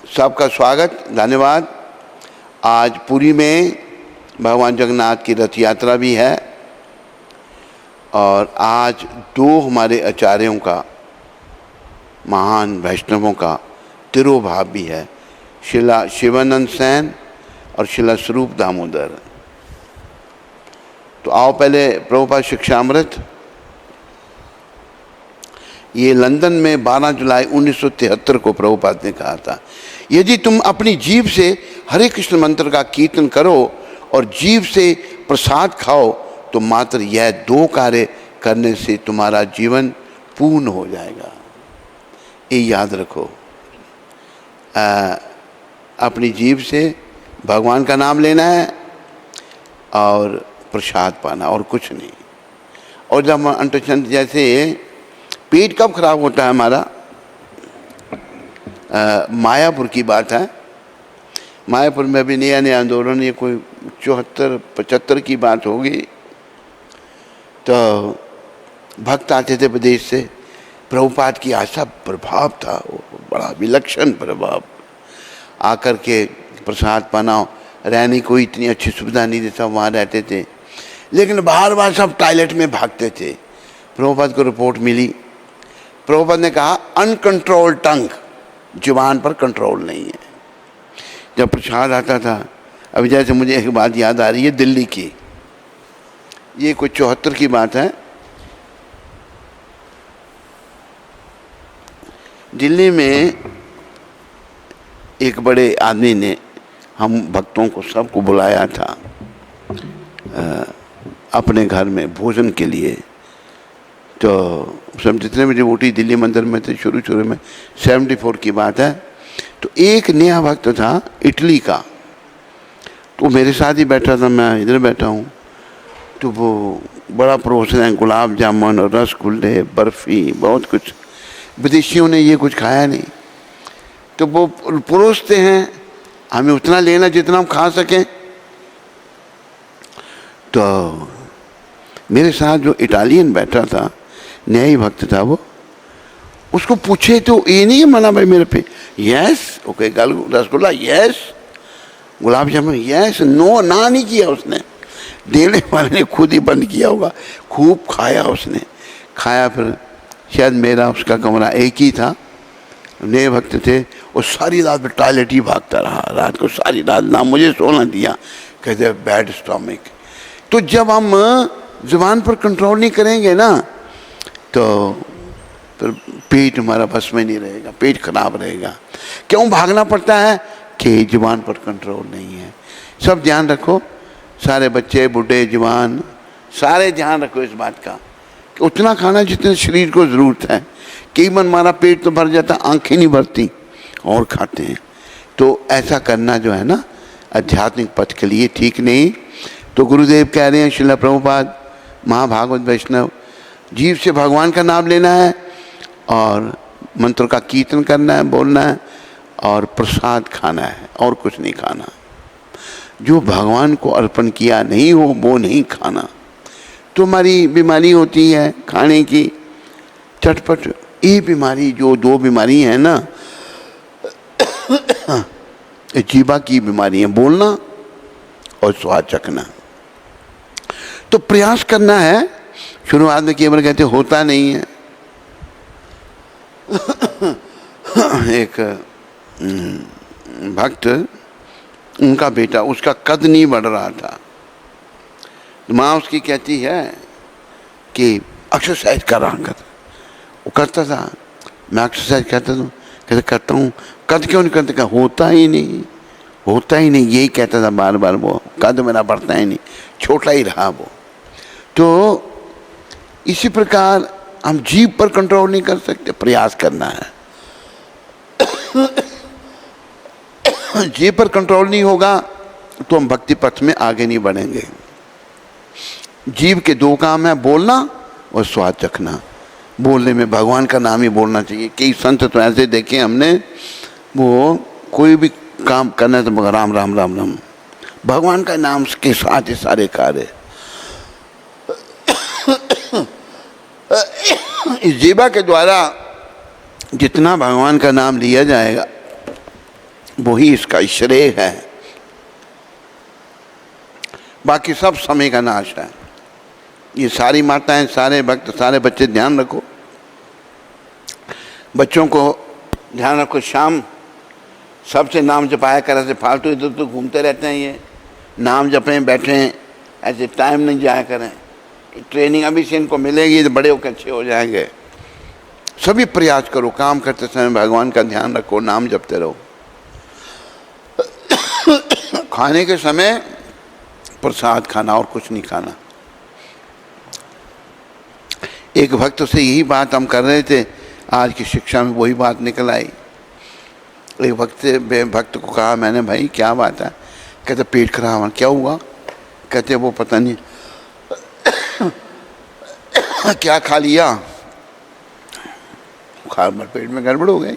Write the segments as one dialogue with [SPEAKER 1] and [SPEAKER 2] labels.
[SPEAKER 1] सबका स्वागत, धन्यवाद। आज पुरी में भगवान जगन्नाथ की रथ यात्रा भी है और आज दो हमारे आचार्यों का, महान वैष्णवों का तिरोभाव भी है, शिला शिवानंद सेन और शिला स्वरूप दामोदर। तो आओ पहले प्रभुपाद शिक्षामृत। ये लंदन में 12 जुलाई 1973 को प्रभुपाद ने कहा था, यदि तुम अपनी जीभ से हरे कृष्ण मंत्र का कीर्तन करो और जीभ से प्रसाद खाओ तो मात्र यह दो कार्य करने से तुम्हारा जीवन पूर्ण हो जाएगा। ये याद रखो, अपनी जीभ से भगवान का नाम लेना है और प्रसाद पाना और कुछ नहीं। और जब अंतचंद जैसे पेट कब खराब होता है हमारा, मायापुर की बात है। मायापुर में भी नया नया आंदोलन, ये कोई 74-75 की बात होगी। तो भक्त आते थे प्रदेश से, प्रभुपाद की ऐसा प्रभाव था, वो बड़ा विलक्षण प्रभाव। आकर के प्रसाद पाना, रहने को इतनी अच्छी सुविधा नहीं देता, वहाँ रहते थे, लेकिन बाहर बाहर सब टॉयलेट में भागते थे। प्रभुपाद को रिपोर्ट मिली, प्रभुपाद ने कहा अनकंट्रोल टंग, जुबान पर कंट्रोल नहीं है। जब प्रसाद आता था, अभी जैसे मुझे एक बात याद आ रही है दिल्ली की, ये कुछ 74 की बात है। दिल्ली में एक बड़े आदमी ने हम भक्तों को सबको बुलाया था अपने घर में भोजन के लिए। तो सब जितने भी डिवोटी दिल्ली मंदिर में थे, शुरू में 74 की बात है। तो एक नया भक्त था इटली का, तो मेरे साथ ही बैठा था, मैं इधर बैठा हूँ। तो वो बड़ा परोसना है, गुलाब जामुन और रसगुल्ले, बर्फ़ी, बहुत कुछ। विदेशियों ने ये कुछ खाया नहीं, तो वो परोसते हैं, हमें उतना लेना जितना हम खा सकें। तो मेरे साथ जो इटालियन बैठा था, नया ही भक्त था वो, उसको पूछे तो ये नहीं है मना भाई मेरे पे, yes okay, rasgulla yes, gulab jamun yes, no ना नहीं किया उसने। देने वाले ने खुद ही बंद किया होगा। खूब खाया उसने, खाया। फिर शायद मेरा उसका कमरा एक ही था, नए भक्त थे, और सारी रात में टॉयलेट ही भागता रहा, रात को सारी रात, ना मुझे सोना दिया, कहते बैड स्टोमिक। तो जब हम जुबान पर कंट्रोल नहीं करेंगे ना, तो फिर पेट हमारा बस में नहीं रहेगा, पेट खराब रहेगा। क्यों भागना पड़ता है कि जुबान पर कंट्रोल नहीं है। सब ध्यान रखो, सारे बच्चे, बूढ़े, जवान, सारे ध्यान रखो इस बात का कि उतना खाना जितने शरीर को ज़रूरत है। कई मन हमारा पेट तो भर जाता, आंखें नहीं भरती और खाते हैं। तो ऐसा करना जो है ना, आध्यात्मिक पथ के लिए ठीक नहीं। तो गुरुदेव कह रहे हैं, श्रील प्रभुपाद, महाभागवत वैष्णव, जीव से भगवान का नाम लेना है और मंत्र का कीर्तन करना है, बोलना है और प्रसाद खाना है और कुछ नहीं खाना। जो भगवान को अर्पण किया नहीं हो वो नहीं खाना। तो हमारी बीमारी होती है खाने की, चटपट। ये बीमारी, जो दो बीमारी है ना, जीवा की बीमारी है, बोलना और स्वाद चखना। तो प्रयास करना है। शुरुआत में केवल कहते होता नहीं है। एक भक्त, उनका बेटा, उसका कद नहीं बढ़ रहा था। माँ उसकी कहती है कि एक्सरसाइज कर रहा कर। वो करता था, मैं एक्सरसाइज करता था, कहते करता हूँ, कद क्यों नहीं करते, क्या होता ही नहीं, होता ही नहीं, यही कहता था बार बार। वो कद मेरा बढ़ता ही नहीं, छोटा ही रहा वो। तो इसी प्रकार हम जीभ पर कंट्रोल नहीं कर सकते, प्रयास करना है। जीभ पर कंट्रोल नहीं होगा तो हम भक्ति पथ में आगे नहीं बढ़ेंगे। जीभ के दो काम है, बोलना और स्वाद चखना। बोलने में भगवान का नाम ही बोलना चाहिए। कई संत तो ऐसे देखे हमने, वो कोई भी काम करना है तो राम राम राम राम, भगवान का नाम के साथ ही सारे कार्य। इस जीवा के द्वारा जितना भगवान का नाम लिया जाएगा, वही इसका श्रेय है, बाकी सब समय का नाश है। ये सारी माताएं, सारे भक्त, सारे बच्चे ध्यान रखो, बच्चों को ध्यान रखो। शाम सबसे नाम जपाया करें, से फालतू इधर उधर घूमते रहते हैं, ये नाम जपें बैठें, ऐसे टाइम नहीं जाया करें। ट्रेनिंग अभी से इनको मिलेगी तो बड़े होकर अच्छे हो जाएंगे। सभी प्रयास करो, काम करते समय भगवान का ध्यान रखो, नाम जपते रहो। खाने के समय प्रसाद खाना और कुछ नहीं खाना। एक भक्त से यही बात हम कर रहे थे, आज की शिक्षा में वही बात निकल आई। एक भक्त को कहा मैंने, भाई क्या बात है? कहते पेट खराब है। क्या हुआ? कहते वो पता नहीं क्या खा लिया, पेट में गड़बड़ हो गई।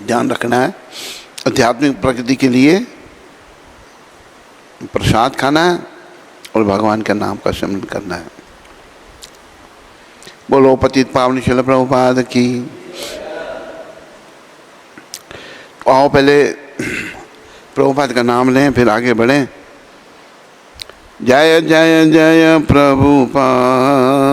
[SPEAKER 1] ध्यान रखना है, आध्यात्मिक प्रगति के लिए प्रसाद खाना है और भगवान के नाम का सिमरन करना है। बोलो पतित पावन शिल प्रभुपाद की। आओ पहले प्रभुपाद का नाम लें, फिर आगे बढ़ें। जय जय जय प्रभुपाद।